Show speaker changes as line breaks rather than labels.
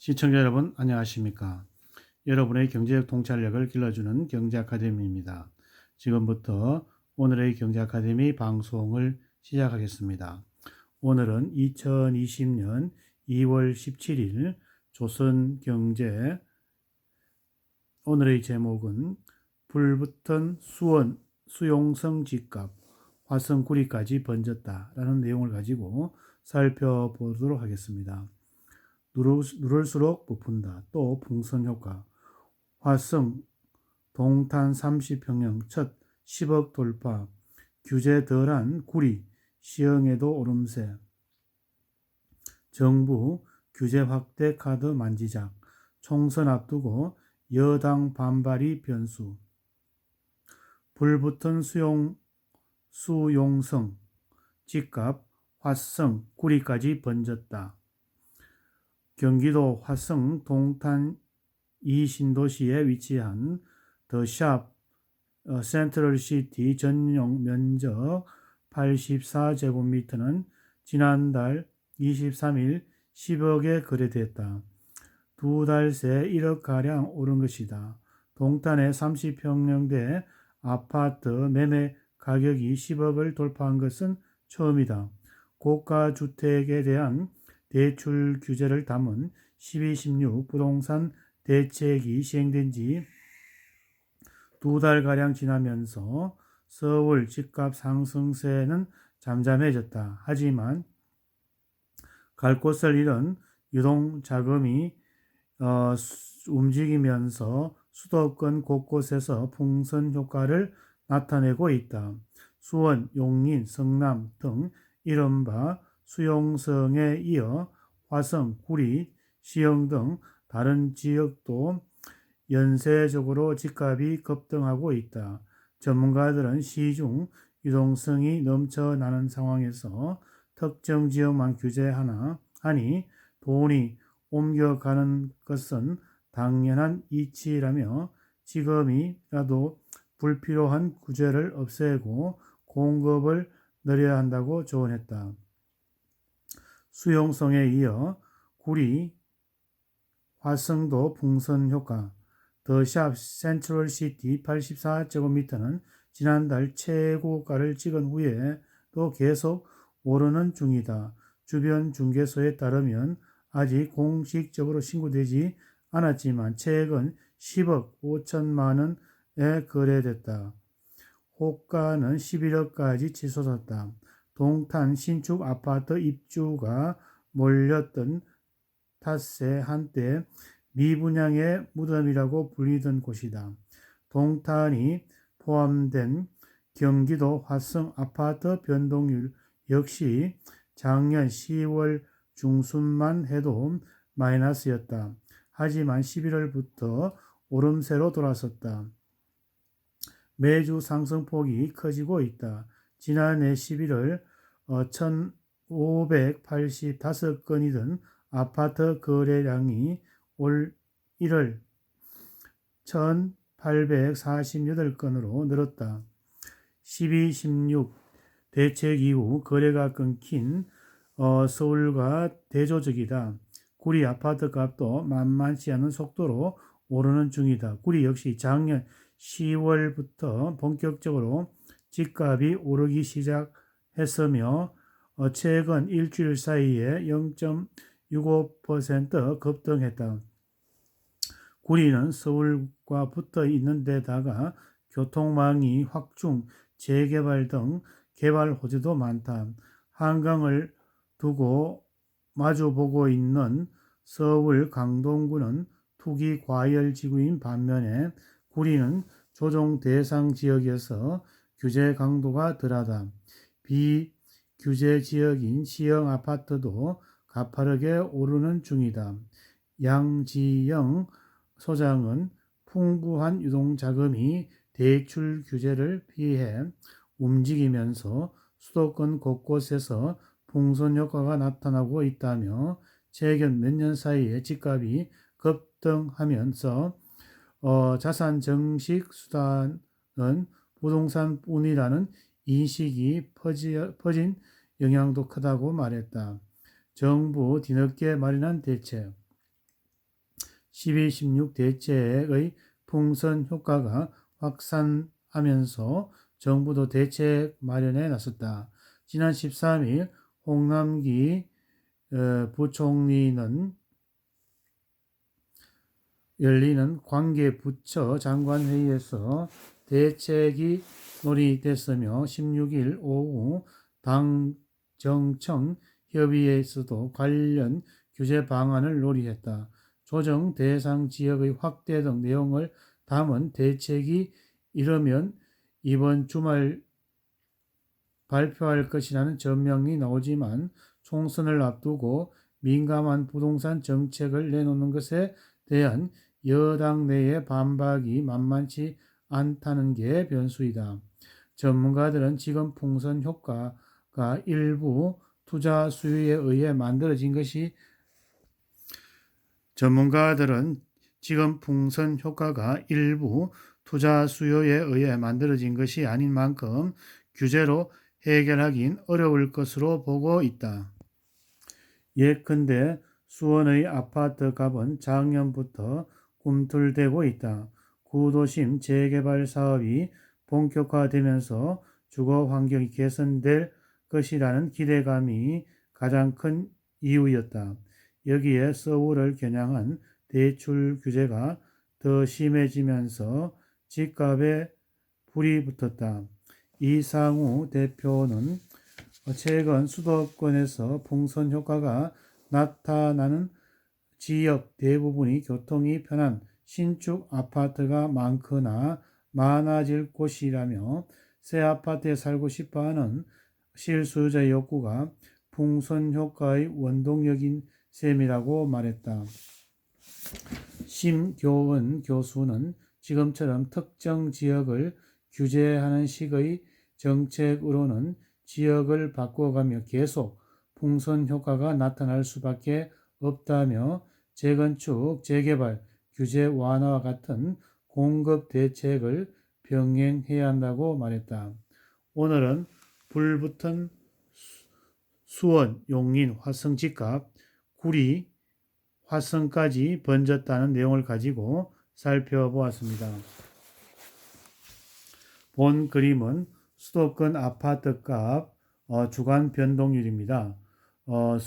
시청자 여러분 안녕하십니까? 여러분의 경제적 통찰력을 길러주는 경제아카데미입니다. 지금부터 오늘의 경제아카데미 방송을 시작하겠습니다. 오늘은 2020년 2월 17일 조선경제. 오늘의 제목은 불붙은 수원 수용성 집값 화성구리까지 번졌다 라는 내용을 가지고 살펴보도록 하겠습니다. 누를수록 부푼다. 또 풍선효과. 화성 동탄 30평형 첫 10억 돌파. 규제 덜한 구리 시흥에도 오름세. 정부 규제 확대 카드 만지작. 총선 앞두고 여당 반발이 변수. 불붙은 수용성 집값 화성 구리까지 번졌다. 경기도 화성 동탄 이 신도시에 위치한 더샵 센트럴시티 전용 면적 84제곱미터는 지난달 23일 10억에 거래됐다. 두 달 새 1억가량 오른 것이다. 동탄의 30평형대 아파트 매매 가격이 10억을 돌파한 것은 처음이다. 고가주택에 대한 대출 규제를 담은 1216 부동산 대책이 시행된 지 두 달가량 지나면서 서울 집값 상승세는 잠잠해졌다. 하지만 갈 곳을 잃은 유동자금이 움직이면서 수도권 곳곳에서 풍선 효과를 나타내고 있다. 수원, 용인, 성남 등 이른바 수용성에 이어 화성, 구리, 시흥 등 다른 지역도 연쇄적으로 집값이 급등하고 있다. 전문가들은 시중 유동성이 넘쳐나는 상황에서 특정 지역만 규제하니 돈이 옮겨가는 것은 당연한 이치라며 지금이라도 불필요한 규제를 없애고 공급을 늘려야 한다고 조언했다. 수용성에 이어 구리, 화성도 풍선 효과. 더샵 센트럴시티 84제곱미터는 지난달 최고가를 찍은 후에도 계속 오르는 중이다. 주변 중개소에 따르면 아직 공식적으로 신고되지 않았지만 최근 10억 5천만 원에 거래됐다. 호가는 11억까지 치솟았다. 동탄 신축 아파트 입주가 몰렸던 탓에 한때 미분양의 무덤이라고 불리던 곳이다. 동탄이 포함된 경기도 화성 아파트 변동률 역시 작년 10월 중순만 해도 마이너스였다. 하지만 11월부터 오름세로 돌아섰다. 매주 상승폭이 커지고 있다. 지난해 11월 1,585건이던 아파트 거래량이 올 1월 1,848건으로 늘었다. 12.16 대책 이후 거래가 끊긴 서울과 대조적이다. 구리 아파트 값도 만만치 않은 속도로 오르는 중이다. 구리 역시 작년 10월부터 본격적으로 집값이 오르기 시작했으며 최근 일주일 사이에 0.65% 급등했다. 구리는 서울과 붙어 있는 데다가 교통망이 확충, 재개발 등 개발 호재도 많다. 한강을 두고 마주보고 있는 서울 강동구는 투기 과열 지구인 반면에 구리는 조정 대상 지역에서 규제 강도가 덜하다. 비규제 지역인 시흥 아파트도 가파르게 오르는 중이다. 양지영 소장은 풍부한 유동자금이 대출 규제를 피해 움직이면서 수도권 곳곳에서 풍선 효과가 나타나고 있다며 최근 몇 년 사이에 집값이 급등하면서 자산 증식 수단은 부동산뿐이라는 인식이 퍼진 영향도 크다고 말했다. 정부 뒤늦게 마련한 대책. 12, 16 대책의 풍선 효과가 확산하면서 정부도 대책 마련에 나섰다. 지난 13일 홍남기 부총리는 열리는 관계부처 장관회의에서 대책이 논의됐으며 16일 오후 당정청 협의회에서도 관련 규제 방안을 논의했다. 조정 대상 지역의 확대 등 내용을 담은 대책이 이르면 이번 주말 발표할 것이라는 전망이 나오지만 총선을 앞두고 민감한 부동산 정책을 내놓는 것에 대한 여당 내의 반박이 만만치 않다는 게 변수이다. 전문가들은 지금 풍선 효과가 일부 투자 수요에 의해 만들어진 것이 아닌 만큼 규제로 해결하긴 어려울 것으로 보고 있다. 예컨대 수원의 아파트 값은 작년부터 꿈틀대고 있다. 구도심 재개발 사업이 본격화되면서 주거 환경이 개선될 것이라는 기대감이 가장 큰 이유였다. 여기에 서울을 겨냥한 대출 규제가 더 심해지면서 집값에 불이 붙었다. 이상우 대표는 최근 수도권에서 풍선 효과가 나타나는 지역 대부분이 교통이 편한 신축 아파트가 많거나 많아질 곳이라며 새 아파트에 살고 싶어하는 실소유자의 욕구가 풍선 효과의 원동력인 셈이라고 말했다. 심교은 교수는 지금처럼 특정 지역을 규제하는 식의 정책으로는 지역을 바꿔가며 계속 풍선 효과가 나타날 수밖에 없다며 재건축, 재개발, 규제 완화와 같은 공급 대책을 병행해야 한다고 말했다. 오늘은 불붙은 수원, 용인, 화성 집값, 구리, 화성까지 번졌다는 내용을 가지고 살펴보았습니다. 본 그림은 수도권 아파트값 주간 변동률입니다.